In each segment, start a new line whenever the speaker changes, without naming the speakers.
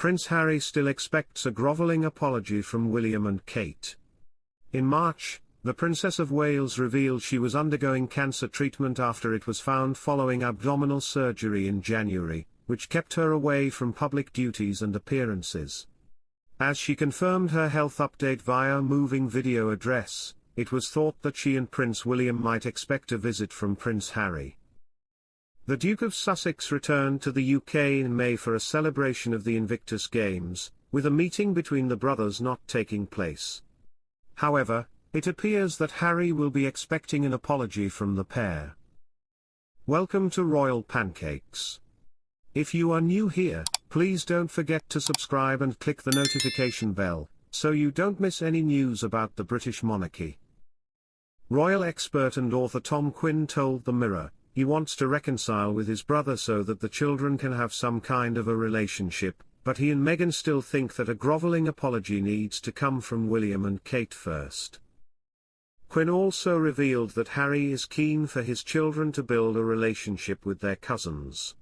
Prince Harry still expects a grovelling apology from William and Kate. In March, the Princess of Wales revealed she was undergoing cancer treatment after it was found following abdominal surgery in January, which kept her away from public duties and appearances. As she confirmed her health update via a moving video address, it was thought that she and Prince William might expect a visit from Prince Harry. The Duke of Sussex returned to the UK in May for a celebration of the Invictus Games, with a meeting between the brothers not taking place. However, it appears that Harry will be expecting an apology from the pair. Welcome to Royal Pancakes. If you are new here, please don't forget to subscribe and click the notification bell, so you don't miss any news about the British monarchy. Royal expert and author Tom Quinn told The Mirror, he wants to reconcile with his brother so that the children can have some kind of a relationship, but he and Meghan still think that a grovelling apology needs to come from William and Kate first. Quinn also revealed that Harry is keen for his children to build a relationship with their cousins.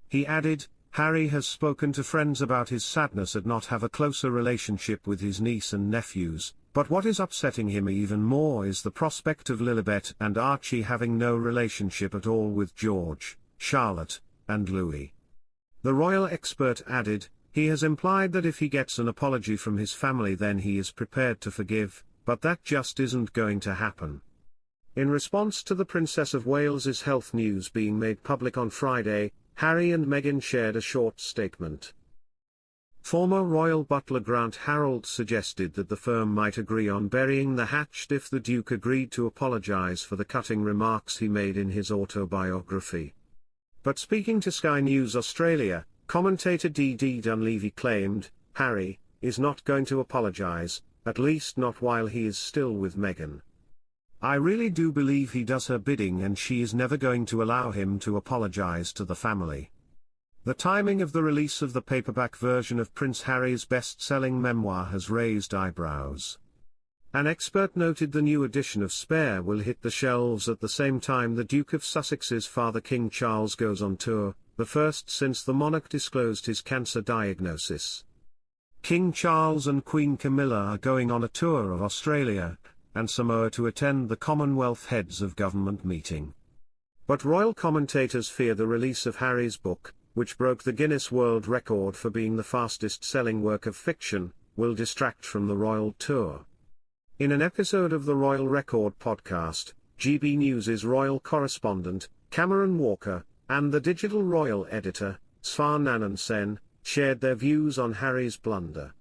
He added, Harry has spoken to friends about his sadness at not have a closer relationship with his niece and nephews, but what is upsetting him even more is the prospect of Lilibet and Archie having no relationship at all with George, Charlotte, and Louis. The royal expert added, he has implied that if he gets an apology from his family then he is prepared to forgive, but that just isn't going to happen. In response to the Princess of Wales's health news being made public on Friday, Harry and Meghan shared a short statement. Former royal butler Grant Harold suggested that the firm might agree on burying the hatchet if the Duke agreed to apologise for the cutting remarks he made in his autobiography. But speaking to Sky News Australia, commentator Dee Dunleavy claimed, Harry is not going to apologise, at least not while he is still with Meghan. I really do believe he does her bidding and she is never going to allow him to apologise to the family. The timing of the release of the paperback version of Prince Harry's best-selling memoir has raised eyebrows. An expert noted the new edition of Spare will hit the shelves at the same time the Duke of Sussex's father King Charles goes on tour, the first since the monarch disclosed his cancer diagnosis. King Charles and Queen Camilla are going on a tour of Australia and Samoa to attend the Commonwealth Heads of Government meeting. But royal commentators fear the release of Harry's book, which broke the Guinness World Record for being the fastest-selling work of fiction, will distract from the royal tour. In an episode of the Royal Record podcast, GB News' royal correspondent, Cameron Walker, and the digital royal editor, Svar Nanan-Sen, shared their views on Harry's blunder.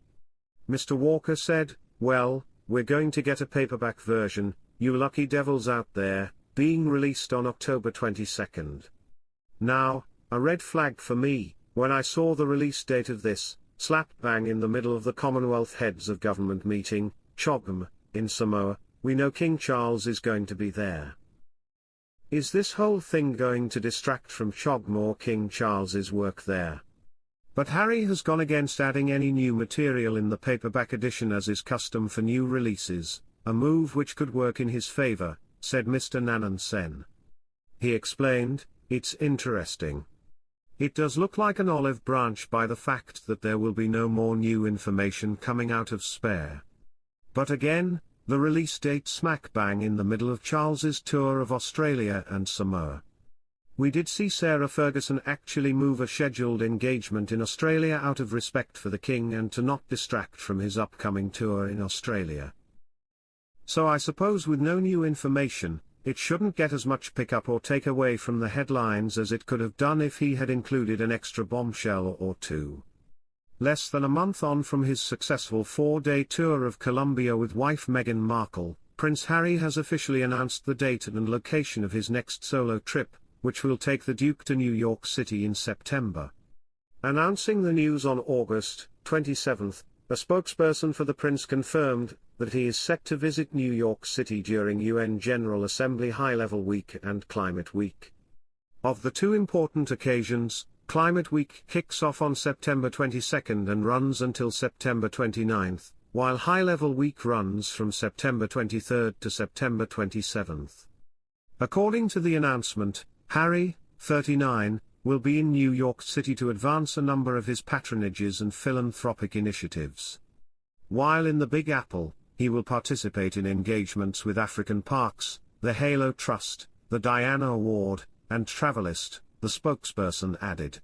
Mr. Walker said, well, we're going to get a paperback version, you lucky devils out there, being released on October 22nd. Now, a red flag for me, when I saw the release date of this, slap bang in the middle of the Commonwealth Heads of Government meeting, CHOGM, in Samoa, we know King Charles is going to be there. Is this whole thing going to distract from CHOGM or King Charles's work there? But Harry has gone against adding any new material in the paperback edition as is custom for new releases, a move which could work in his favour, said Mr. Nanan-Sen. He explained, it's interesting. It does look like an olive branch by the fact that there will be no more new information coming out of Spare. But again, the release date smack bang in the middle of Charles's tour of Australia and Samoa. We did see Sarah Ferguson actually move a scheduled engagement in Australia out of respect for the King and to not distract from his upcoming tour in Australia. So I suppose with no new information, it shouldn't get as much pick-up or take away from the headlines as it could have done if he had included an extra bombshell or two. Less than a month on from his successful 4-day tour of Colombia with wife Meghan Markle, Prince Harry has officially announced the date and location of his next solo trip, which will take the Duke to New York City in September. Announcing the news on August 27th, a spokesperson for the Prince confirmed that he is set to visit New York City during UN General Assembly High-Level Week and Climate Week. Of the two important occasions, Climate Week kicks off on September 22nd and runs until September 29th, while High-Level Week runs from September 23rd to September 27th. According to the announcement, Harry, 39, will be in New York City to advance a number of his patronages and philanthropic initiatives. While in the Big Apple, he will participate in engagements with African Parks, the Halo Trust, the Diana Award, and Travelist, the spokesperson added.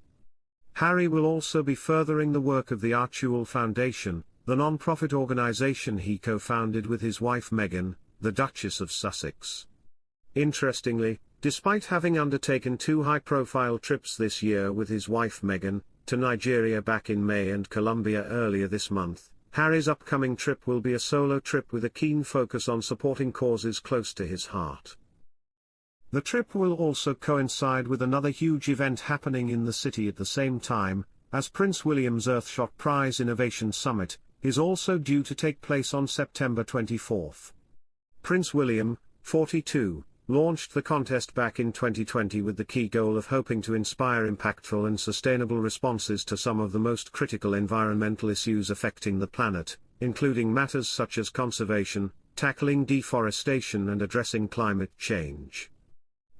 Harry will also be furthering the work of the Archewell Foundation, the non-profit organization he co-founded with his wife Meghan, the Duchess of Sussex. Interestingly, despite having undertaken 2 high-profile trips this year with his wife Meghan, to Nigeria back in May and Colombia earlier this month, Harry's upcoming trip will be a solo trip with a keen focus on supporting causes close to his heart. The trip will also coincide with another huge event happening in the city at the same time, as Prince William's Earthshot Prize Innovation Summit is also due to take place on September 24. Prince William, 42, launched the contest back in 2020 with the key goal of hoping to inspire impactful and sustainable responses to some of the most critical environmental issues affecting the planet, including matters such as conservation, tackling deforestation and addressing climate change.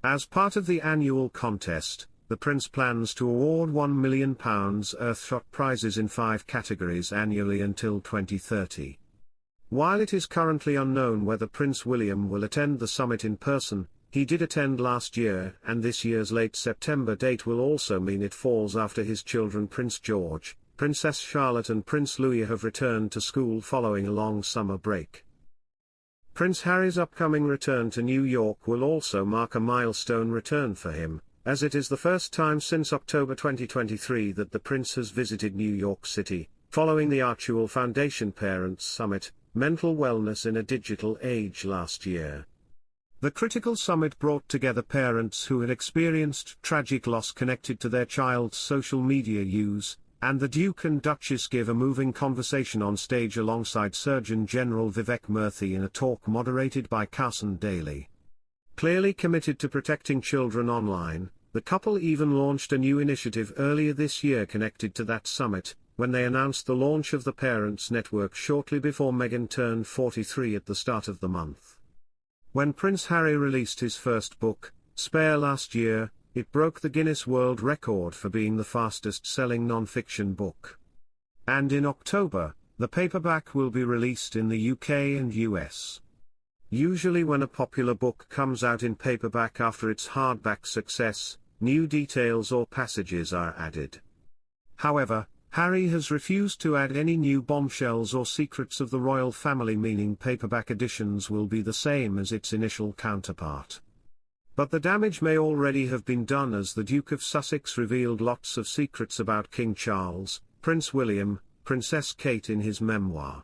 As part of the annual contest, the Prince plans to award £1 million Earthshot prizes in 5 categories annually until 2030. While it is currently unknown whether Prince William will attend the summit in person, he did attend last year, and this year's late September date will also mean it falls after his children Prince George, Princess Charlotte and Prince Louis have returned to school following a long summer break. Prince Harry's upcoming return to New York will also mark a milestone return for him, as it is the first time since October 2023 that the Prince has visited New York City, following the Archewell Foundation Parents Summit, Mental Wellness in a Digital Age last year. The critical summit brought together parents who had experienced tragic loss connected to their child's social media use, and the Duke and Duchess give a moving conversation on stage alongside Surgeon General Vivek Murthy in a talk moderated by Carson Daly. Clearly committed to protecting children online, the couple even launched a new initiative earlier this year connected to that summit, when they announced the launch of the Parents Network shortly before Meghan turned 43 at the start of the month. When Prince Harry released his first book, Spare, last year, it broke the Guinness World Record for being the fastest-selling non-fiction book. And in October, the paperback will be released in the UK and US. Usually when a popular book comes out in paperback after its hardback success, new details or passages are added. However, Harry has refused to add any new bombshells or secrets of the royal family, meaning paperback editions will be the same as its initial counterpart. But the damage may already have been done, as the Duke of Sussex revealed lots of secrets about King Charles, Prince William, Princess Kate in his memoir.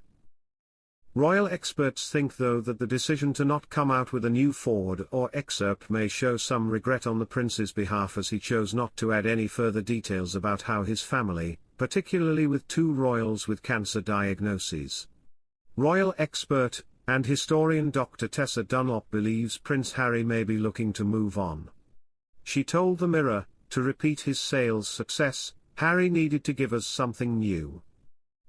Royal experts think though that the decision to not come out with a new foreword or excerpt may show some regret on the prince's behalf, as he chose not to add any further details about how his family, particularly with 2 royals with cancer diagnoses. Royal expert and historian Dr. Tessa Dunlop believes Prince Harry may be looking to move on. She told The Mirror, to repeat his sales success, Harry needed to give us something new.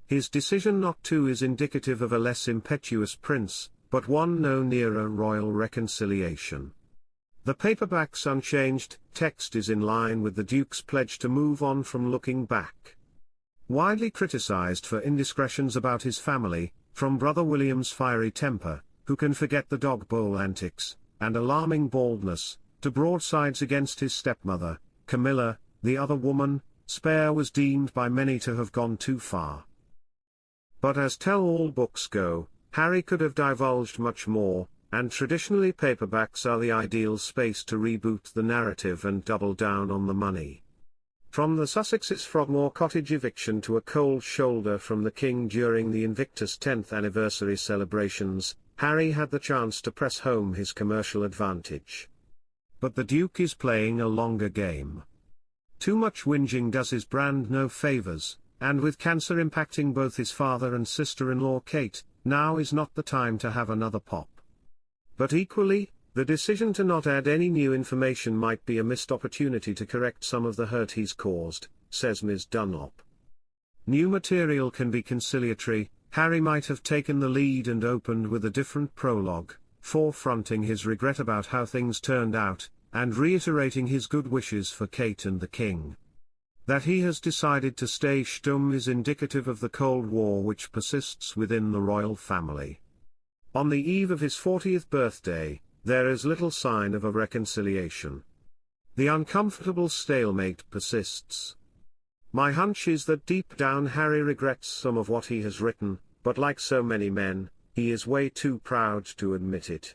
His decision not to is indicative of a less impetuous prince, but one no nearer royal reconciliation. The paperback's unchanged text is in line with the Duke's pledge to move on from looking back. Widely criticized for indiscretions about his family, from brother William's fiery temper, who can forget the dog bowl antics, and alarming baldness, to broadsides against his stepmother, Camilla, the other woman, Spare was deemed by many to have gone too far. But as tell-all books go, Harry could have divulged much more, and traditionally paperbacks are the ideal space to reboot the narrative and double down on the money. From the Sussex's Frogmore Cottage eviction to a cold shoulder from the King during the Invictus 10th anniversary celebrations, Harry had the chance to press home his commercial advantage. But the Duke is playing a longer game. Too much whinging does his brand no favors, and with cancer impacting both his father and sister-in-law Kate, now is not the time to have another pop. But equally, the decision to not add any new information might be a missed opportunity to correct some of the hurt he's caused, says Ms. Dunlop. New material can be conciliatory. Harry might have taken the lead and opened with a different prologue, forefronting his regret about how things turned out, and reiterating his good wishes for Kate and the king. That he has decided to stay stumm is indicative of the Cold War which persists within the royal family. On the eve of his 40th birthday, there is little sign of a reconciliation. The uncomfortable stalemate persists. My hunch is that deep down Harry regrets some of what he has written, but like so many men, he is way too proud to admit it.